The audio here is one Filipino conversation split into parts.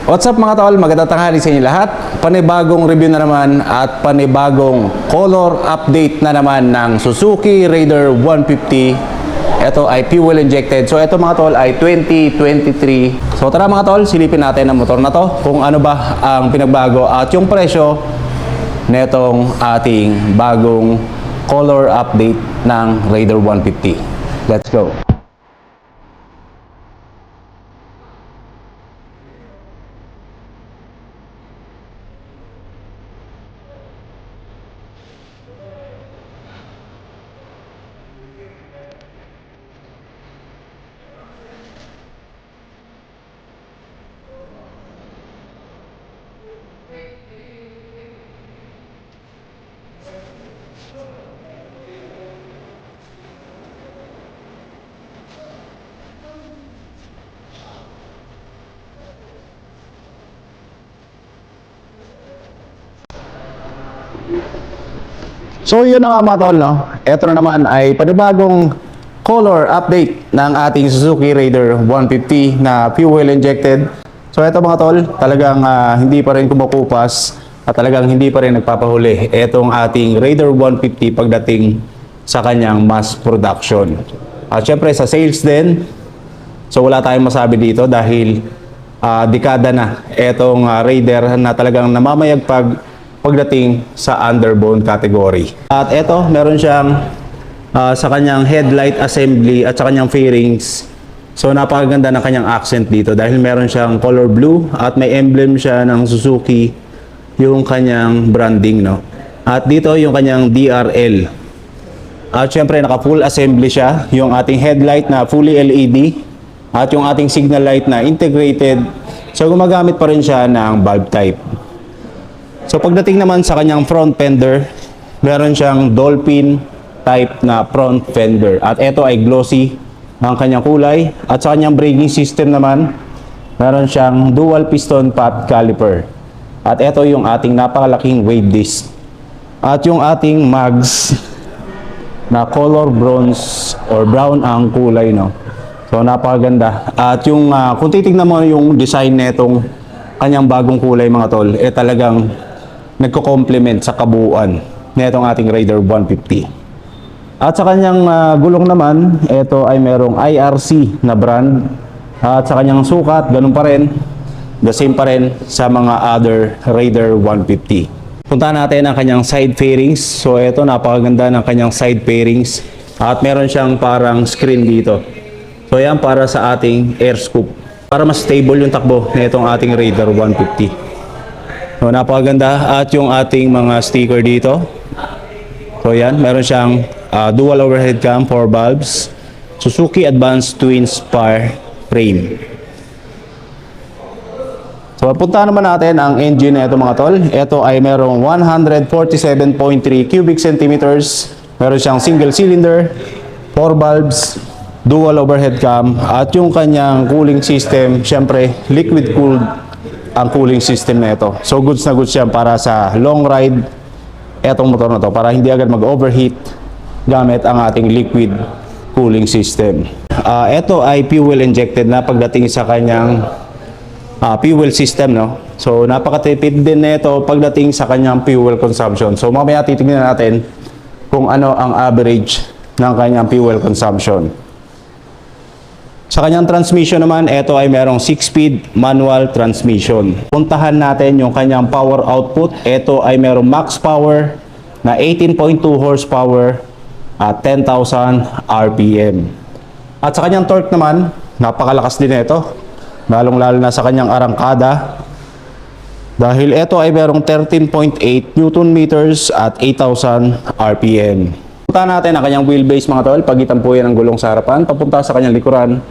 What's up mga tol? Magandang tanghali sa inyo lahat. Panibagong review na naman at panibagong color update na naman ng Suzuki Raider 150. Ito ay fuel injected. So ito mga tol ay 2023. So tara mga tol, silipin natin ang motor na to kung ano ba ang pinagbago at yung presyo netong ating bagong color update ng Raider 150. Let's go. So yun na nga mga tol, no? Ito na naman ay panibagong color update ng ating Suzuki Raider 150 na fuel injected. So ito mga tol, talagang hindi pa rin kumukupas at talagang hindi pa rin nagpapahuli itong ating Raider 150 pagdating sa kanyang mass production. At syempre sa sales din, so wala tayong masabi dito dahil dekada na itong Raider na talagang namamayagpag pagdating sa underbone category. At ito, meron siyang sa kanyang headlight assembly at sa kanyang fairings. So napakaganda ng kanyang accent dito dahil meron siyang color blue at may emblem siya ng Suzuki, yung kanyang branding, no? At dito yung kanyang DRL. At syempre naka full assembly siya, yung ating headlight na fully LED at yung ating signal light na integrated. So gumagamit pa rin siya ng bulb type. So pagdating naman sa kanyang front fender, meron siyang dolphin type na front fender. At ito ay glossy ang kanyang kulay. At sa kanyang braking system naman, meron siyang dual piston path caliper. At ito yung ating napakalaking weight disc. At yung ating mags na color bronze or brown ang kulay, no? So napakaganda. At yung kung titignan mo yung design netong kanyang bagong kulay mga tol, talagang nagko-complement sa kabuuan nitong ating Raider 150. At sa kanyang gulong naman, ito ay merong IRC na brand. At sa kanyang sukat, ganun pa rin, the same pa rin sa mga other Raider 150. Puntahan natin ang kanyang side fairings. So ito, napakaganda ng kanyang side fairings. At meron siyang parang screen dito. So yan para sa ating air scoop, para mas stable yung takbo nitong ating Raider 150. So napakaganda. At yung ating mga sticker dito, so yan, meron siyang dual overhead cam, 4 bulbs, Suzuki Advanced Twin Spar frame. So punta naman natin ang engine na ito mga tol. Ito ay merong 147.3 cubic centimeters, meron siyang single cylinder, 4 bulbs, dual overhead cam, at yung kanyang cooling system, syempre liquid cooled ang cooling system na ito. So goods na goods yan para sa long ride etong motor na to, para hindi agad mag-overheat gamit ang ating liquid cooling system. Ito ay fuel injected na pagdating sa kanyang fuel system, no? So napakatipid din nito pagdating sa kanyang fuel consumption. So mamaya titingnan natin kung ano ang average ng kanyang fuel consumption. Sa kanyang transmission naman, ito ay merong 6-speed manual transmission. Puntahan natin yung kanyang power output. Ito ay merong max power na 18.2 horsepower at 10,000 RPM. At sa kanyang torque naman, napakalakas din ito. Lalong-lalo na sa kanyang arangkada. Dahil ito ay merong 13.8 Newton meters at 8,000 RPM. Punta natin ang kanyang wheelbase mga tol. Pagitan po yan ang gulong sa harapan, papunta sa kanyang likuran.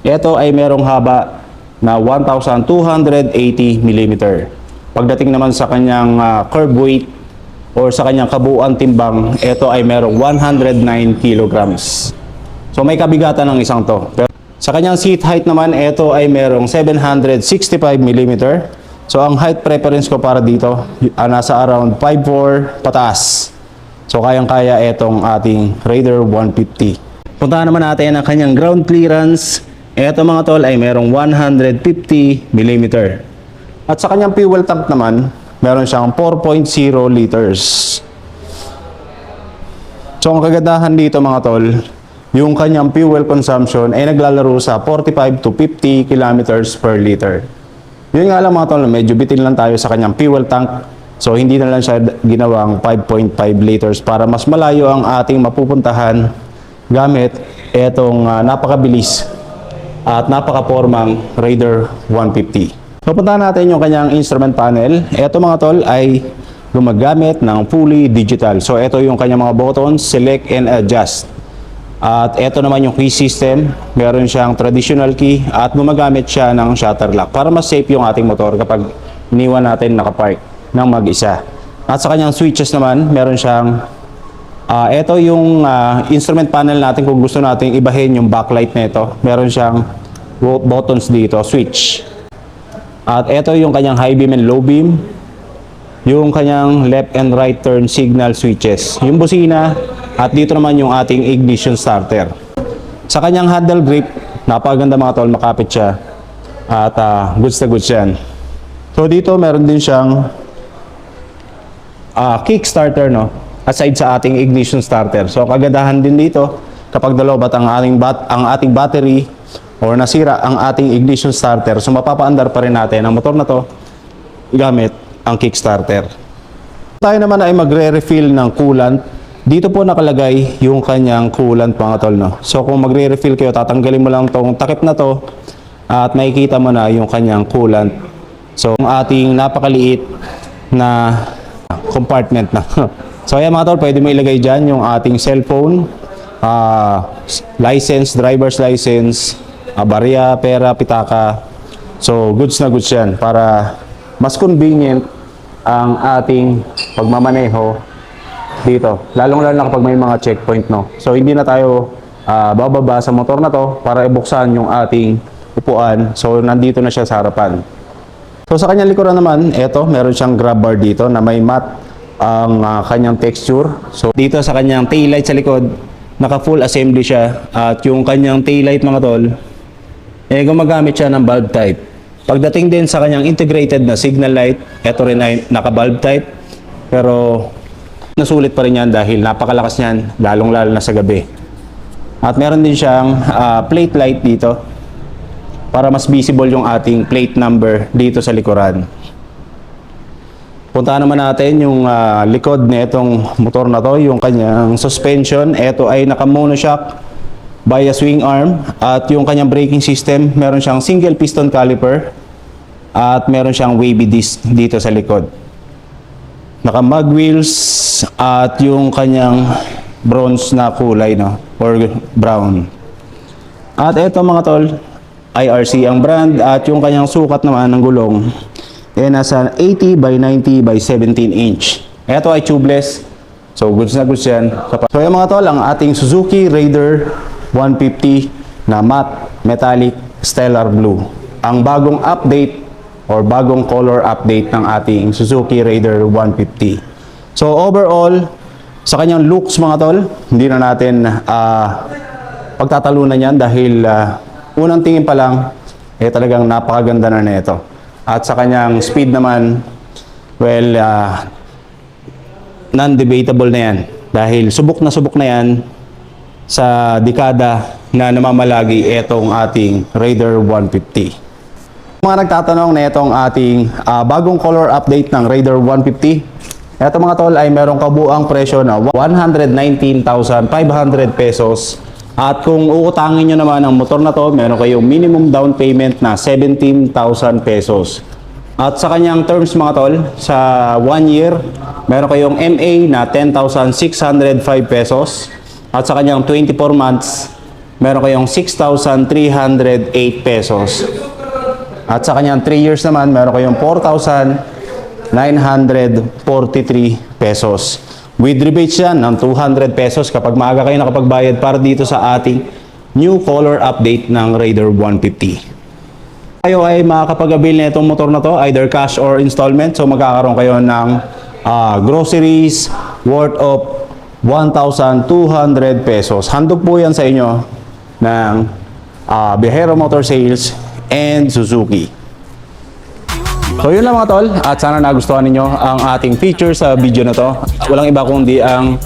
Ito ay merong haba na 1,280 mm. Pagdating naman sa kanyang curb weight or sa kanyang kabuuan timbang, ito ay merong 109 kilograms. So may kabigatan ng isang to. Pero sa kanyang seat height naman, ito ay merong 765 mm. So ang height preference ko para dito, nasa around 5'4" pataas. So kayang-kaya itong ating Raider 150. Puntahan naman natin ang kanyang ground clearance. Ito mga tol ay merong 150 mm. At sa kanyang fuel tank naman, meron siyang 4.0 liters. So ang kagandahan dito mga tol, yung kanyang fuel consumption ay naglalaro sa 45 to 50 kilometers per liter. Yun nga lang mga tol, medyo bitin lang tayo sa kanyang fuel tank. So hindi na lang siya ginawang 5.5 liters para mas malayo ang ating mapupuntahan gamit etong napakabilis at napakapormang Raider 150. So puntahan natin yung kanyang instrument panel. Ito mga tol ay gumagamit ng fully digital. So ito yung kanyang mga buttons, select and adjust. At ito naman yung key system. Meron siyang traditional key at gumagamit siya ng shutter lock para mas safe yung ating motor kapag iniwan natin nakapark ng mag-isa. At sa kanyang switches naman, meron siyang ito yung instrument panel natin kung gusto nating ibahin yung backlight nito. Meron siyang buttons dito, switch. At ito yung kanyang high beam and low beam. Yung kanyang left and right turn signal switches. Yung busina. At dito naman yung ating ignition starter. Sa kanyang handle grip, napakaganda mga tol, makapit siya. At goods na goods yan. So dito meron din siyang kickstarter, no? Aside sa ating ignition starter. So kagandahan din dito kapag nalobat ang ating battery or nasira ang ating ignition starter, so mapapaandar pa rin natin ang motor na to gamit ang kickstarter. Tayo naman ay magre-refill ng coolant. Dito po nakalagay yung kanyang coolant mga tol, no? So kung magre-refill kayo, tatanggalin mo lang tong takip na to at makikita mo na yung kanyang coolant. So ang ating napakaliit na compartment na. So ayan mga tol, pwede mo ilagay dyan yung ating cellphone, license, driver's license, barya, pera, pitaka. So goods na goods yan para mas convenient ang ating pagmamaneho dito. Lalong-lalo na kapag may mga checkpoint, no? So hindi na tayo bababa sa motor na to para ibuksan yung ating upuan. So nandito na siya sa harapan. So sa kanyang likuran naman, eto, meron siyang grab bar dito na may matte ang kanyang texture. So dito sa kanyang taillight sa likod, naka full assembly siya. At yung kanyang taillight mga tol, gumagamit siya ng bulb type. Pagdating din sa kanyang integrated na signal light, eto rin ay naka bulb type. Pero nasulit pa rin yan dahil napakalakas niyan, lalong-lalo na sa gabi. At meron din siyang plate light dito para mas visible yung ating plate number dito sa likuran. Puntahan naman natin yung likod nitong motor na to, yung kanyang suspension. Ito ay naka monoshock via swing arm at yung kanyang braking system, meron siyang single piston caliper at meron siyang wavy disc dito sa likod. Naka mag wheels at yung kanyang bronze na kulay, no, or brown. At ito mga tol, IRC ang brand at yung kanyang sukat naman ng gulong nasa 80 by 90 by 17 inch. Ito ay tubeless. So goods na goods yan. So yung mga tol, ang ating Suzuki Raider 150 na matte metallic stellar blue. Ang bagong update or bagong color update ng ating Suzuki Raider 150. So overall, sa kanyang looks mga tol, hindi na natin pagtatalunan yan dahil unang tingin pa lang, talagang napakaganda na nito. At sa kanyang speed naman, well, non-debatable na yan. Dahil subok na yan sa dekada na namamalagi itong ating Raider 150. Mga nagtatanong na itong ating bagong color update ng Raider 150. Ito mga tol ay merong kabuang presyo na 119,500 pesos. At kung uutangin nyo naman ang motor na to, meron kayong minimum down payment na 17,000 pesos. At sa kanyang terms mga tol, sa 1 year, meron kayong MA na 10,605 pesos. At sa kanyang 24 months, meron kayong 6,308 pesos. At sa kanyang 3 years naman, meron kayong 4,943 pesos. With rebates yan ng 200 pesos kapag maaga kayo nakapagbayad para dito sa ating new color update ng Raider 150. Kayo ay makakapag-avail na itong motor na to, either cash or installment. So magkakaroon kayo ng groceries worth of 1,200 pesos. Handog po yan sa inyo ng Viajero Motor Sales and Suzuki. So yun lang mga tol, at sana nagustuhan ninyo ang ating feature sa video na to. Walang iba kundi ang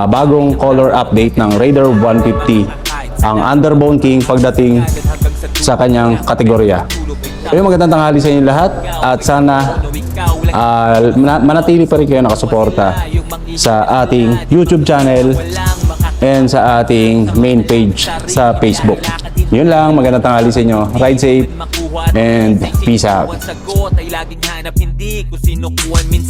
bagong color update ng Raider 150, ang Underbone King pagdating sa kanyang kategorya. So yun, magandang tanghali sa inyo lahat, at sana manatili pa rin kayo nakasuporta sa ating YouTube channel and sa ating main page sa Facebook. Yun lang, magandang tanghali sa inyo. Ride safe and peace out. Sagot ay laging hanap, hindi ko sinukuan minsan.